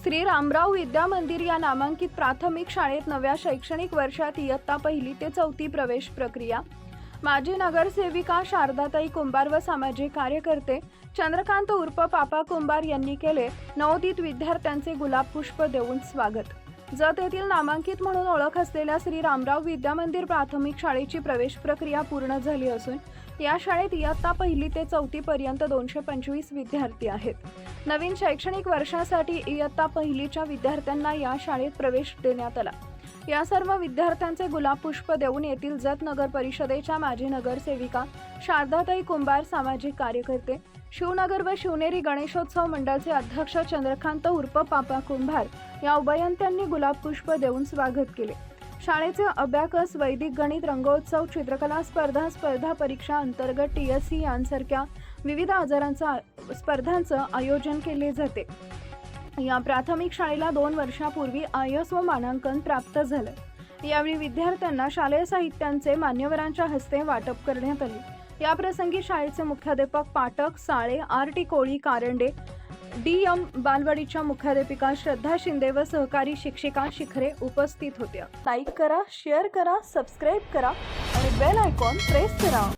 श्री रामराव विद्या मंदिर या नामांकित प्राथमिक शाळेत नव्या शैक्षणिक वर्षात इयत्ता 1ली ते 4थी प्रवेश प्रक्रिया। माजी नगरसेविका शारदाताई कुंभार व सामाजिक कार्यकर्ते चंद्रकांत उर्फ पापा कुंभार यांनी केले नवोदित विद्यार्थ्यांचे गुलाब पुष्प देऊन स्वागत। जत येथील नामांकित म्हणून ओळख असलेल्या श्री रामराव विद्या मंदिर प्राथमिक शाळेची प्रवेश प्रक्रिया पूर्ण झाली असून या शाळेत इयत्ता 1ली ते 4थी पर्यंत 225 विद्यार्थी आहेत। नवीन शैक्षणिक वर्षासाठी इयत्ता 1लीच्या विद्यार्थ्यांना या शाळेत प्रवेश देण्यात आला। या सर्व विद्यार्थ्यांचे गुलाब पुष्प देऊन येथील जत नगर परिषदेच्या माजी नगरसेविका शारदाताई कुंभार, सामाजिक कार्यकर्ते, शिवनगर व शिवनेरी गणेशोत्सव मंडळाचे अध्यक्ष चंद्रकांत उर्फ पापा कुंभार या उभयंत्यांनी गुलाब पुष्प देऊन स्वागत केले। शाळेचे अभ्याकस, वैदिक गणित, रंगोत्सव, चित्रकला स्पर्धा परीक्षा अंतर्गत TSC यांसारख्या विविध स्पर्धांचं आयोजन केले जाते। या प्राथमिक शाळेला 2 वर्षापूर्वी ISO मानांकन प्राप्त झालं। यावेळी विद्यार्थ्यांना शालेय साहित्यांचे मान्यवरांच्या हस्ते वाटप करण्यात आले। या प्रसंगी शाळेचे मुख्याध्यापक पाटक, साळे, RT कोळी, कारंडे, DM बालवाडीच्या मुख्याध्यापिका श्रद्धा शिंदे व सहकारी शिक्षिका शिखरे उपस्थित होत्या। लाईक करा, शेअर करा, सबस्क्राईब करा आणि बेल आयकॉन प्रेस करा।